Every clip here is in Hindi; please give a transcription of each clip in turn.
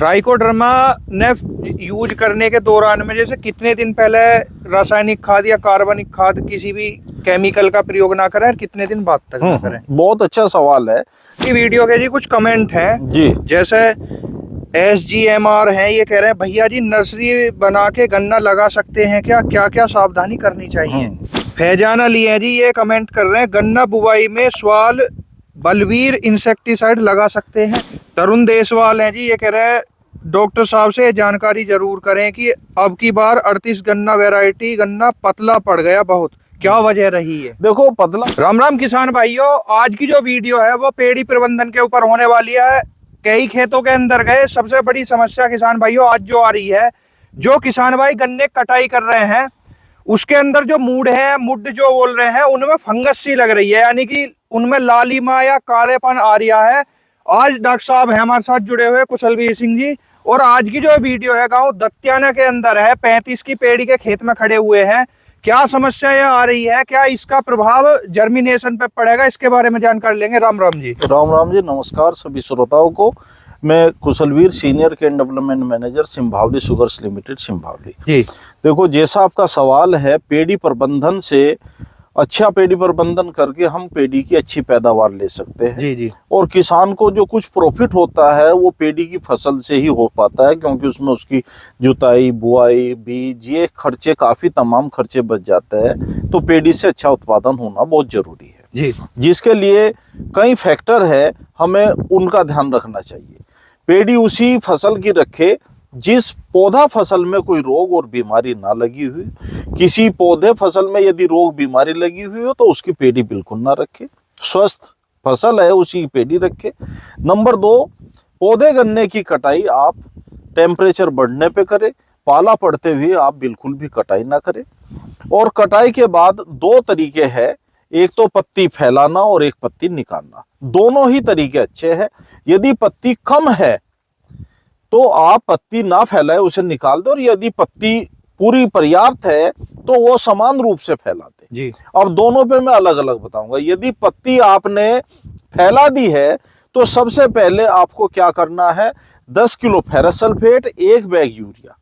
ट्राइकोडर्मा ने यूज करने के दौरान में जैसे कितने दिन पहले रासायनिक खाद या कार्बनिक खाद किसी भी केमिकल का प्रयोग ना करें और कितने दिन बाद तक ना करें? बहुत अच्छा सवाल है। ये वीडियो के जी कुछ कमेंट हैं जी, जैसे SGMR है, ये कह रहे हैं भैया जी नर्सरी बना के गन्ना लगा सकते हैं क्या, क्या क्या सावधानी करनी चाहिए? फैजान अली है जी, ये कमेंट कर रहे हैं गन्ना बुवाई में स्वाल बलवीर इंसेक्टिसाइड लगा सकते हैं। तरुण देसवाल है जी, ये कह रहे हैं डॉक्टर साहब से जानकारी जरूर करें कि अब की बार 38 गन्ना वैरायटी गन्ना पतला पड़ गया बहुत, क्या वजह रही है? देखो पतला। राम राम किसान भाइयों, आज की जो वीडियो है वो पेड़ी प्रबंधन के ऊपर होने वाली है। कई खेतों के अंदर गए, सबसे बड़ी समस्या किसान भाइयों आज जो आ रही है, जो किसान भाई गन्ने कटाई कर रहे हैं उसके अंदर जो मुड जो बोल रहे हैं उनमें फंगस सी लग रही है, यानी कि उनमें लालिमा या कालेपन आ रहा है। आज डॉक्टर साहब है हमारे साथ जुड़े हुए, कुशलवीर सिंह जी, और आज की जो वीडियो है गांव दत्याना के अंदर है, 35 की पेड़ी के खेत में खड़े हुए हैं। क्या समस्या ये आ रही है, क्या इसका प्रभाव जर्मिनेशन पे पड़ेगा, इसके बारे में जानकारी लेंगे। राम राम जी। राम राम जी, नमस्कार सभी श्रोताओं को। मैं Kushalveer, senior cane development manager Simbhaoli sugars limited Simbhaoli ji. देखो, जैसा आपका सवाल है, पेड़ी प्रबंधन से अच्छा पेड़ी प्रबंधन करके हम पेड़ी की अच्छी पैदावार ले सकते हैं जी जी। और किसान को जो कुछ प्रॉफिट होता है वो पेड़ी की फसल से ही हो पाता है, क्योंकि उसमें उसकी जुताई, बुआई, बीज, ये खर्चे काफी तमाम खर्चे बच जाते हैं। तो पेड़ी से अच्छा उत्पादन होना बहुत जरूरी है जी, जिसके लिए कई फैक्टर है, हमें उनका ध्यान रखना चाहिए। पेड़ी उसी फसल की रखे जिस पौधा फसल में कोई रोग और बीमारी ना लगी हुई। किसी पौधे फसल में यदि रोग बीमारी लगी हुई हो तो उसकी पेड़ी बिल्कुल ना रखे। स्वस्थ फसल है उसी की पेड़ी रखे। नंबर 2, पौधे गन्ने की कटाई आप टेम्परेचर बढ़ने पे करें, पाला पड़ते हुए आप बिल्कुल भी कटाई ना करें। और कटाई के बाद 2 तरीके हैं, एक तो पत्ती फैलाना और एक पत्ती निकालना। दोनों ही तरीके अच्छे हैं। यदि पत्ती कम है तो आप पत्ती ना फैलाए, उसे निकाल दो, और यदि पत्ती पूरी पर्याप्त है तो वो समान रूप से फैला दे जी। अब दोनों पे मैं अलग अलग बताऊंगा। यदि पत्ती आपने फैला दी है तो सबसे पहले आपको क्या करना है, 10 kilo ferrous sulphate, 1 bag urea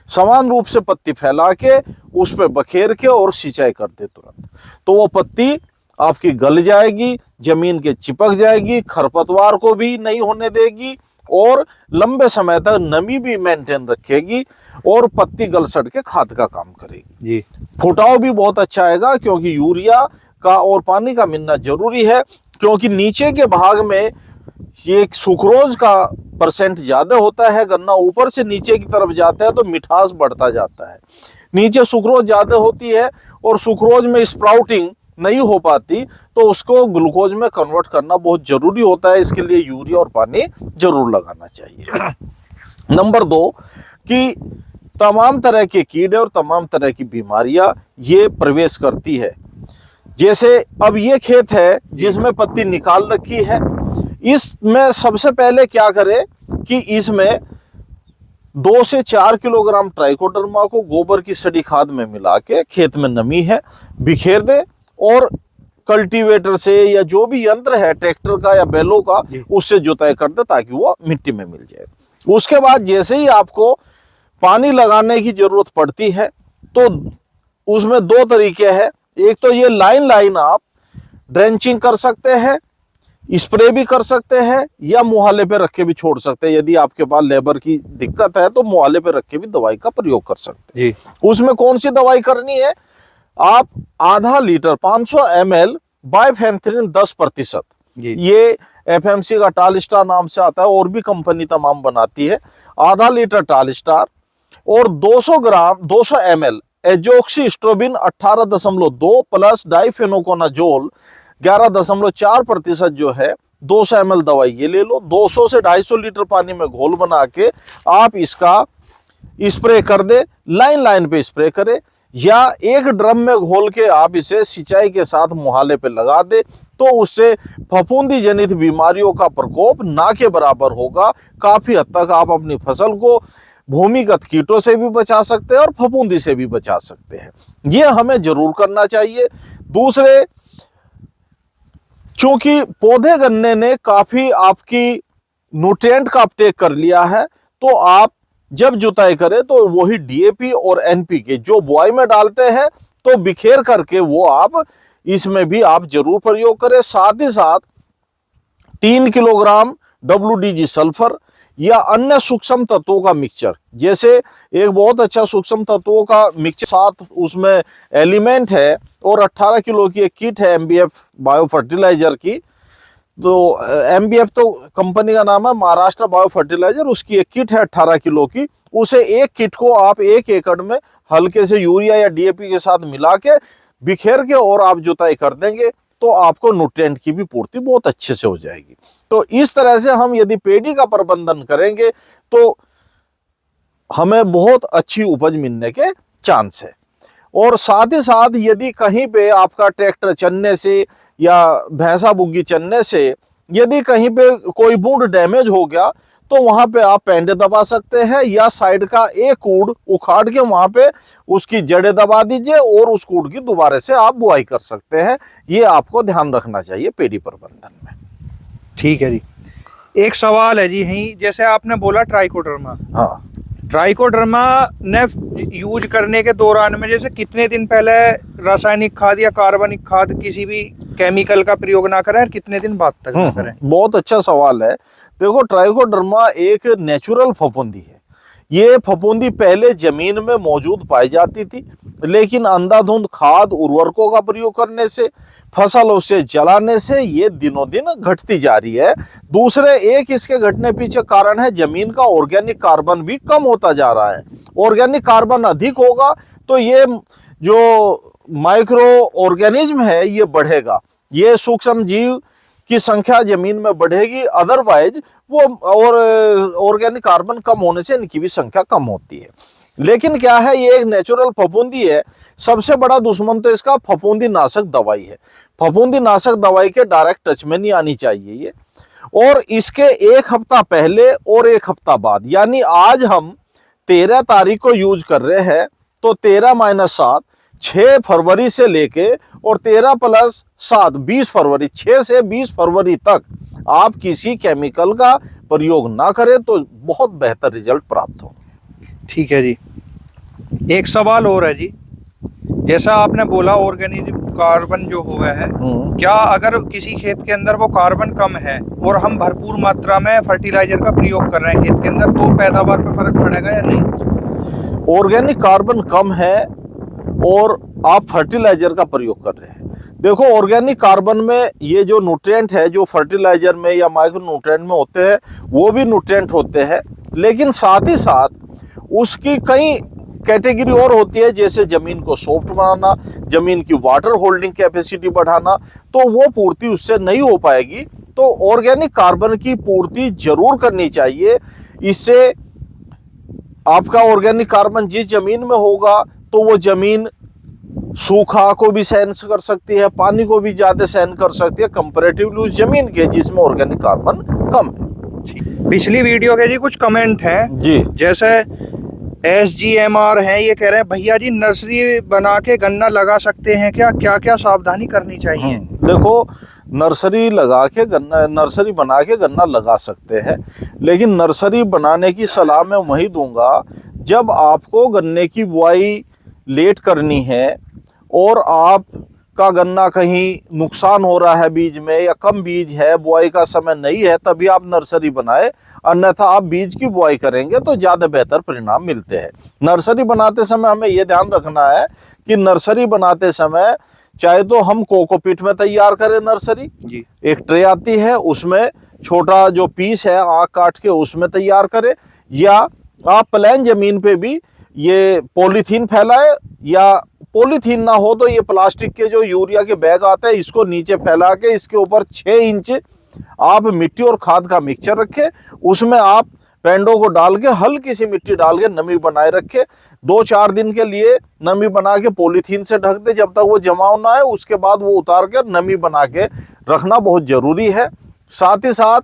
समान रूप से पत्ती फैला के उस पर बखेर के और सिंचाई कर दे तुरंत। तो वो पत्ती आपकी गल जाएगी, जमीन के चिपक जाएगी, खरपतवार को भी नहीं होने देगी और लंबे समय तक नमी भी मेंटेन रखेगी और पत्ती गल सड़ के खाद का काम करेगी जी। फुटाव भी बहुत अच्छा आएगा, क्योंकि यूरिया का और पानी का मिलना जरूरी है, क्योंकि नीचे के भाग में ये सुक्रोज का परसेंट ज्यादा होता है। गन्ना ऊपर से नीचे की तरफ जाता है तो मिठास बढ़ता जाता है। नीचे सुक्रोज ज्यादा होती है और सुक्रोज में स्प्राउटिंग नहीं हो पाती, तो उसको ग्लूकोज में कन्वर्ट करना बहुत जरूरी होता है। इसके लिए यूरिया और पानी जरूर लगाना चाहिए। नंबर 2 कि तमाम तरह के कीड़े और तमाम तरह की बीमारियां ये प्रवेश करती है। जैसे अब ये खेत है जिसमें पत्ती निकाल रखी है, इसमें सबसे पहले क्या करें कि इसमें 2 से 4 किलोग्राम ट्राइकोडर्मा को गोबर की सड़ी खाद में मिला के, खेत में नमी है, बिखेर दे और कल्टीवेटर से या जो भी यंत्र है, ट्रैक्टर का या बैलों का, उससे जुताई कर दे ताकि वो मिट्टी में मिल जाए। उसके बाद जैसे ही आपको पानी लगाने की जरूरत पड़ती है तो उसमें 2 तरीके हैं। एक तो ये लाइन आप ड्रेंचिंग कर सकते हैं, स्प्रे भी कर सकते हैं, या मुहाले पे रख के भी छोड़ सकते हैं। यदि आपके पास लेबर की दिक्कत है तो मुहाले पे रख के भी दवाई का प्रयोग कर सकते हैं जी। उसमें कौन सी दवाई करनी है, आप आधा लीटर 500 ml बाइफेंथ्रिन 10%, ये FMC का टालस्टार नाम से आता है, और भी कंपनी तमाम बनाती है। आधा लीटर टालस्टार और 200 ml एजोक्सी स्ट्रोबिन 18.2 प्लस डाइफेनोकोनाजोल 11.4% जो है, 200 ml दवाई ये ले लो। 200 से 250 लीटर पानी में घोल बना के आप इसका स्प्रे कर दे, लाइन पे स्प्रे करे, या एक ड्रम में घोल के आप इसे सिंचाई के साथ मुहाले पे लगा दे, तो उससे फफूंदी जनित बीमारियों का प्रकोप ना के बराबर होगा। काफी हद तक आप अपनी फसल को भूमिगत कीटों से भी बचा सकते हैं और फफूंदी से भी बचा सकते हैं। ये हमें जरूर करना चाहिए। दूसरे, चूंकि पौधे गन्ने ने काफी आपकी न्यूट्रिएंट का अपटेक कर लिया है, तो आप जब जुताई करें तो वही डीएपी और एनपीके जो बुआई में डालते हैं तो बिखेर करके वो आप इसमें भी आप जरूर प्रयोग करें। साथ ही साथ 3 किलोग्राम WDG सल्फर या अन्य सूक्ष्म तत्वों का मिक्सचर, जैसे एक बहुत अच्छा सूक्ष्म तत्वों का मिक्सचर साथ उसमें एलिमेंट है और 18 किलो की एक किट है MBF बायो फर्टिलाइजर की। तो MBF तो कंपनी का नाम है, महाराष्ट्र बायो फर्टिलाइजर, उसकी एक किट है 18 किलो की। उसे एक किट को आप 1 एकड़ में हल्के से यूरिया या DAP के साथ मिला के बिखेर के और आप जुताई कर देंगे तो आपको न्यूट्रिएंट की भी पूर्ति बहुत अच्छे से हो जाएगी। तो इस तरह से हम यदि पेड़ी का प्रबंधन करेंगे तो हमें बहुत अच्छी उपज मिलने के चांस है। और साथ ही साथ यदि कहीं पे आपका ट्रैक्टर चलने से या भैंसा बुग्गी चलने से यदि कहीं पे कोई बूंद डैमेज हो गया तो वहां पे आप पेंडे दबा सकते हैं या साइड का एक कूड़ उखाड़ के वहां पे उसकी जड़ें दबा दीजिए और उस कूड़ की दोबारा से आप बुआई कर सकते हैं। ये आपको ध्यान रखना चाहिए पेड़ी प्रबंधन में। ठीक है जी। एक सवाल है जी, यही जैसे आपने बोला ट्राइकोडर्मा, हाँ, ट्राइकोडर्मा ने यूज करने के दौरान में जैसे कितने दिन पहले रासायनिक खाद या कार्बनिक खाद किसी भी केमिकल का प्रयोग ना करें और कितने दिन बाद तक ना करें? बहुत अच्छा सवाल है। देखो, ट्राइकोडर्मा एक नेचुरल फफूंदी है। ये फफूंदी पहले जमीन में मौजूद पाई जाती थी, लेकिन अंधाधुंध खाद उर्वरकों का प्रयोग करने से, फसलों से जलाने से ये दिनों दिन घटती जा रही है। दूसरे एक इसके घटने पीछे कारण है जमीन का ऑर्गेनिक कार्बन भी कम होता जा रहा है। ऑर्गेनिक कार्बन अधिक होगा तो ये जो माइक्रो ऑर्गेनिज्म है ये बढ़ेगा, ये सूक्ष्म जीव की संख्या जमीन में बढ़ेगी। अदरवाइज वो और ऑर्गेनिक कार्बन कम होने से इनकी भी संख्या कम होती है। लेकिन क्या है, ये एक नेचुरल फफूंदी है। सबसे बड़ा दुश्मन तो इसका फफूंदी नाशक दवाई है। फफूंदी नाशक दवाई के डायरेक्ट टच में नहीं आनी चाहिए ये। और इसके एक हफ्ता पहले और एक हफ्ता बाद, यानी आज हम 13 तारीख को यूज कर रहे हैं तो 13-7 6 फरवरी से लेके और 13 + 7 20 फरवरी, 6 से 20 फरवरी तक आप किसी केमिकल का प्रयोग ना करें तो बहुत बेहतर रिजल्ट प्राप्त होंगे। ठीक है जी। एक सवाल और है जी, जैसा आपने बोला ऑर्गेनिक कार्बन जो हुआ है, क्या अगर किसी खेत के अंदर वो कार्बन कम है और हम भरपूर मात्रा में फर्टिलाइजर का प्रयोग कर रहे हैं खेत के अंदर तो पैदावार पे फर्क पड़ेगा या नहीं? ऑर्गेनिक कार्बन कम है और आप फर्टिलाइजर का प्रयोग कर रहे हैं। देखो, ऑर्गेनिक कार्बन में ये जो न्यूट्रिएंट है जो फर्टिलाइजर में या माइक्रो न्यूट्रिएंट में होते हैं वो भी न्यूट्रिएंट होते हैं, लेकिन साथ ही साथ उसकी कई कैटेगरी और होती है, जैसे जमीन को सॉफ्ट बनाना, जमीन की वाटर होल्डिंग कैपेसिटी बढ़ाना, तो वो पूर्ति उससे नहीं हो पाएगी। तो ऑर्गेनिक कार्बन की पूर्ति जरूर करनी चाहिए। इससे आपका ऑर्गेनिक कार्बन जिस जमीन में होगा तो वो जमीन सूखा को भी सहन कर सकती है, पानी को भी ज्यादा सहन कर सकती है कंपैरेटिवली उस जमीन के जिसमें ऑर्गेनिक कार्बन कम है। पिछली वीडियो के जी कुछ कमेंट हैं जी, जैसे SGMR है, ये कह रहे हैं भैया जी नर्सरी बना के गन्ना लगा सकते हैं क्या, क्या क्या सावधानी करनी चाहिए? देखो, नर्सरी बना के गन्ना लगा सकते हैं, लेकिन नर्सरी बनाने की सलाह मैं वही दूंगा जब आपको गन्ने की बुआई लेट करनी है और आपका गन्ना कहीं नुकसान हो रहा है बीज में या कम बीज है, बुआई का समय नहीं है, तभी आप नर्सरी बनाए। अन्यथा आप बीज की बुआई करेंगे तो ज़्यादा बेहतर परिणाम मिलते हैं। नर्सरी बनाते समय हमें यह ध्यान रखना है कि नर्सरी बनाते समय चाहे तो हम कोकोपीट में तैयार करें नर्सरी जी, एक ट्रे आती है उसमें छोटा जो पीस है आँख काट के उसमें तैयार करें, या आप प्लेन जमीन पे भी ये पॉलीथीन फैलाए, या पॉलीथीन ना हो तो ये प्लास्टिक के जो यूरिया के बैग आते हैं इसको नीचे फैला के इसके ऊपर 6 इंच आप मिट्टी और खाद का मिक्सचर रखें, उसमें आप पेंडों को डाल के हल्की सी मिट्टी डाल के नमी बनाए रखें। 2-4 दिन के लिए नमी बना के पॉलीथीन से ढक दे जब तक वो जमाव ना है, उसके बाद वो उतार कर नमी बना के रखना बहुत जरूरी है। साथ ही साथ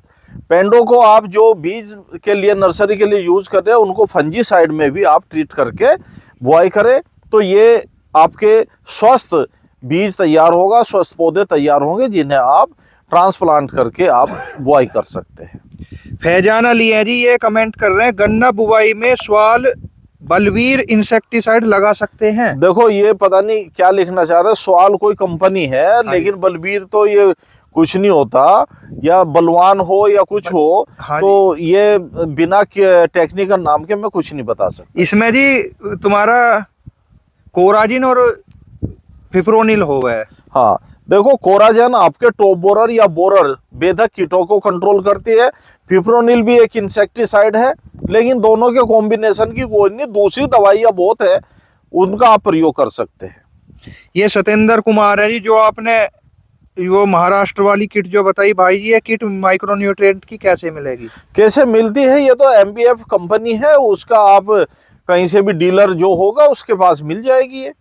पेंडों को आप जो बीज के लिए नर्सरी के लिए यूज कर रहे हैं उनको फंजीसाइड में भी आप ट्रीट करके बुआई करें, तो ये आपके स्वस्थ बीज तैयार होगा, स्वस्थ पौधे तैयार होंगे जिन्हें आप ट्रांसप्लांट करके आप बुआई कर सकते हैं। फैजान अली है जी, ये कमेंट कर रहे हैं गन्ना बुवाई में सवाल बलवीर इंसेक्टिसाइड लगा सकते हैं। देखो ये पता नहीं क्या लिखना चाह रहे हैं, सवाल कोई कंपनी है लेकिन बलबीर तो ये कुछ नहीं होता, या बलवान हो या कुछ हो। हाँ तो ये बिना टेक्निकल नाम के मैं कुछ नहीं बता सकता। इसमें जी तुम्हारा कोराजिन और फिप्रोनिल हो गया है। हाँ देखो, कोराजन आपके टॉप बोरर या बोरर बेधक कीटों को कंट्रोल करती है। फिप्रोनिल भी एक इंसेक्टिसाइड है, लेकिन दोनों के कॉम्बिनेशन की कोई नहीं, दूसरी दवाइयाँ बहुत है, उनका आप प्रयोग कर सकते हैं। ये सतेंद्र कुमार है जी, जो आपने वो महाराष्ट्र वाली किट जो बताई भाई जी, ये किट माइक्रोन्यूट्रिएंट की कैसे मिलेगी? कैसे मिलती है? ये तो MBF कंपनी है, उसका आप कहीं से भी डीलर जो होगा उसके पास मिल जाएगी ये।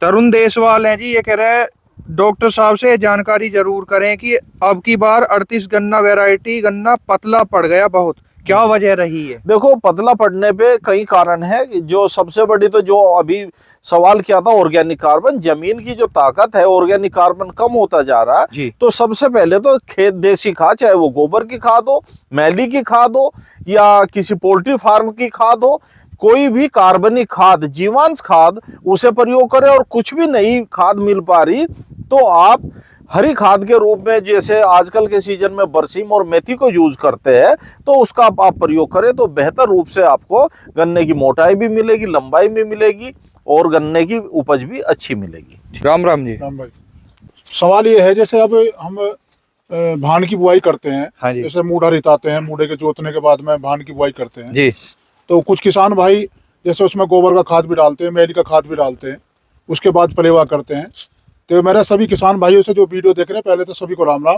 तरुण देसवाल है जी, ये कह रहे हैं डॉक्टर साहब से जानकारी जरूर करें कि अब की बार 38 गन्ना वैरायटी गन्ना पतला पड़ गया बहुत, क्या वजह रही है? देखो पतला पड़ने पे कई कारण है। जो सबसे बड़ी तो जो अभी सवाल किया था, ऑर्गेनिक कार्बन, जमीन की जो ताकत है, ऑर्गेनिक कार्बन कम होता जा रहा है। तो सबसे पहले तो खेत देसी खाद, चाहे वो गोबर की खाद हो, मैली की खाद हो, या किसी पोल्ट्री फार्म की खाद हो, कोई भी कार्बनिक खाद, जीवांश खाद, उसे प्रयोग करें। और कुछ भी नई खाद मिल पा रही तो आप हरी खाद के रूप में, जैसे आजकल के सीजन में बरसीम और मेथी को यूज करते हैं, तो उसका आप प्रयोग करें तो बेहतर रूप से आपको गन्ने की मोटाई भी मिलेगी, लंबाई भी मिलेगी, और गन्ने की उपज भी अच्छी मिलेगी। राम राम जी। राम भाई, सवाल ये है जैसे अब हम धान की बुआई करते हैं। हाँ जी। जैसे मूढ़ा रिताते हैं, मूढ़े के जोतने के बाद में धान की बुआई करते हैं जी। तो कुछ किसान भाई जैसे उसमें गोबर का खाद भी डालते हैं, मैली का खाद भी डालते हैं, उसके बाद पलेवा करते हैं। तो मेरा सभी किसान भाइयों से जो वीडियो देख रहे हैं, पहले तो सभी को राम राम।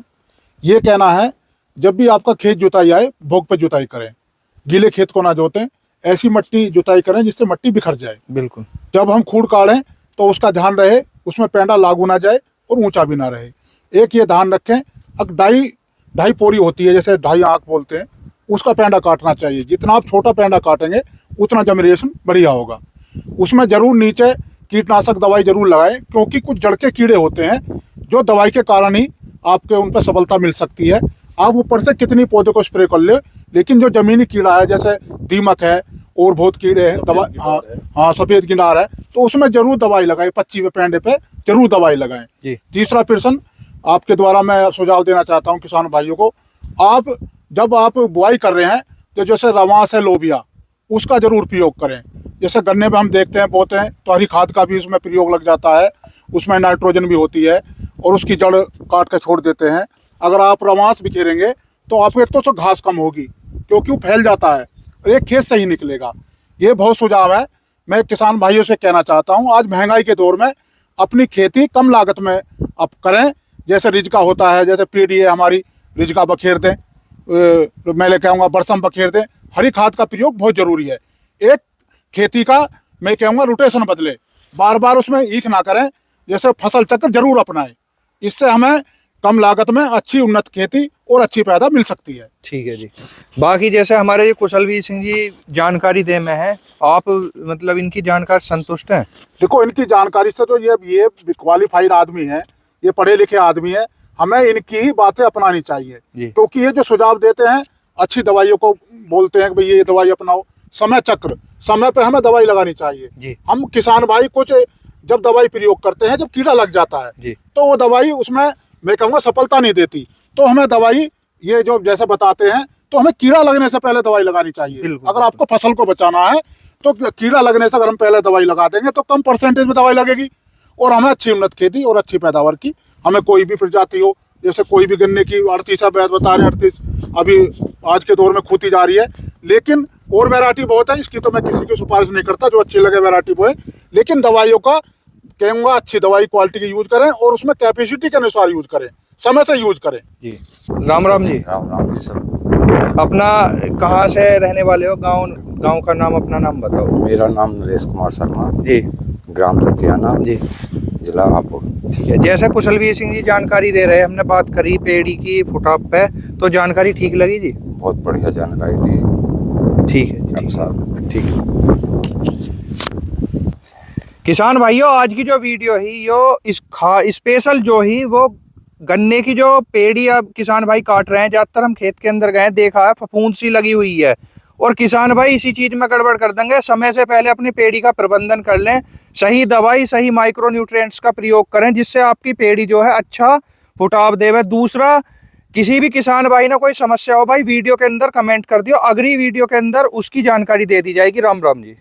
ये कहना है, जब भी आपका खेत जुताई आए, भोग पे जुताई करें, गीले खेत को ना जोतें, ऐसी मट्टी जुताई करें जिससे मट्टी बिखर जाए। बिल्कुल। जब हम खूड़ काढ़ें तो उसका ध्यान रहे उसमें पेंडा लागू ना जाए और ऊंचा भी ना रहे। एक ये ध्यान रखें, अब ढाई पोरी होती है, जैसे ढाई आंख बोलते हैं, उसका पेंडा काटना चाहिए। जितना आप छोटा पेंडा काटेंगे उतना जर्मिनेशन बढ़िया होगा। उसमें जरूर नीचे कीटनाशक दवाई जरूर लगाएं, क्योंकि कुछ जड़ के कीड़े होते हैं जो दवाई के कारण ही आपके उन पर सफलता मिल सकती है। आप ऊपर से कितनी पौधे को स्प्रे कर ले, लेकिन जो जमीनी कीड़ा है, जैसे दीमक है और बहुत कीड़े हैं, दवा हाँ सफेद गिनार है, तो उसमें जरूर दवाई लगाएं, पच्ची पे पेंडे पे जरूर दवाई लगाएं जी। तीसरा प्रश्न आपके द्वारा मैं सुझाव देना चाहता हूँ किसान भाइयों को, आप जब आप बुआई कर रहे हैं तो जैसे रवास है, लोबिया, उसका जरूर प्रयोग करें। जैसे गन्ने में हम देखते हैं बोते हैं तो हरी खाद का भी उसमें प्रयोग लग जाता है, उसमें नाइट्रोजन भी होती है, और उसकी जड़ काट के छोड़ देते हैं। अगर आप रवास बिखेरेंगे तो आपको एक तो घास कम होगी, क्योंकि वो फैल जाता है, और एक खेत से ही निकलेगा। ये बहुत सुझाव है, मैं किसान भाइयों से कहना चाहता हूँ, आज महंगाई के दौर में अपनी खेती कम लागत में आप करें। जैसे रिजका होता है, जैसे पीढ़ी है हमारी, रिजका बखेर दें, मैं ले कहूँगा बरसम बखेर दें। हरी खाद का प्रयोग बहुत जरूरी है। एक खेती का मैं कहूँगा रोटेशन बदले, बार बार उसमें ईख ना करें, जैसे फसल चक्र जरूर अपनाएं। इससे हमें कम लागत में अच्छी उन्नत खेती और अच्छी पैदा मिल सकती है। ठीक है जी। बाकी जैसे हमारे ये कुशलवीर सिंह जी जानकारी दे में है, आप मतलब इनकी जानकारी संतुष्ट हैं? देखो इनकी जानकारी से तो ये क्वालिफाइड आदमी है, ये पढ़े लिखे आदमी है, हमें इनकी ही बातें अपनानी चाहिए। क्योंकि ये जो सुझाव देते हैं, अच्छी दवाइयों को बोलते हैं कि भाई ये दवाई अपनाओ, समय चक्र, समय पे हमें दवाई लगानी चाहिए। हम किसान भाई कुछ जब दवाई प्रयोग करते हैं, जब कीड़ा लग जाता है तो वो दवाई उसमें मैं कहूँगा सफलता नहीं देती, तो हमें दवाई ये जो जैसे बताते हैं, तो हमें कीड़ा लगने से पहले दवाई लगानी चाहिए। अगर आपको फसल को बचाना है तो कीड़ा लगने से अगर हम पहले दवाई लगा देंगे तो कम परसेंटेज में दवाई लगेगी, और हमें अच्छी उन्नत खेती और अच्छी पैदावार की, हमें कोई भी प्रजाति हो, जैसे कोई भी गन्ने की 38 बैच बता रहे हैं, 38 अभी आज के दौर में खूती जा रही है, लेकिन और वैरायटी बहुत है, इसकी तो मैं किसी की सिफारिश नहीं करता, जो अच्छी लगे वैरायटी वो है। लेकिन दवाइयों का कहूँगा अच्छी दवाई क्वालिटी की यूज करें, और उसमें कैपेसिटी के अनुसार यूज करें, समय से यूज करें जी। राम राम जी। राम राम जी सर। अपना कहाँ से रहने वाले हो? गांव का नाम, अपना नाम बताओ। मेरा नाम नरेश कुमार शर्मा जी, ग्राम दतियाना जी, जिला हापुड़। ठीक है। जैसे कुशलवीर सिंह जी जानकारी दे रहे हैं, हमने बात करी पेड़ी की फुटाप पे, तो जानकारी ठीक लगी जी? बहुत बढ़िया जानकारी दी। ठीक है जी, साहब ठीक है। किसान भाइयों, आज की जो वीडियो ही यो स्पेशल जो ही वो गन्ने की जो पेड़ी अब किसान भाई काट रहे हैं, ज्यादातर हम खेत के अंदर गए, देखा है फफूंद सी लगी हुई है। और किसान भाई इसी चीज में गड़बड़ कर देंगे। समय से पहले अपनी पेड़ी का प्रबंधन कर लें, सही दवाई सही माइक्रो न्यूट्रिएंट्स का प्रयोग करें, जिससे आपकी पेड़ी जो है अच्छा फुटाव देवे। दूसरा, किसी भी किसान भाई ना कोई समस्या हो भाई वीडियो के अंदर कमेंट कर दियो, अगली वीडियो के अंदर उसकी जानकारी दे दी जाएगी। राम राम जी।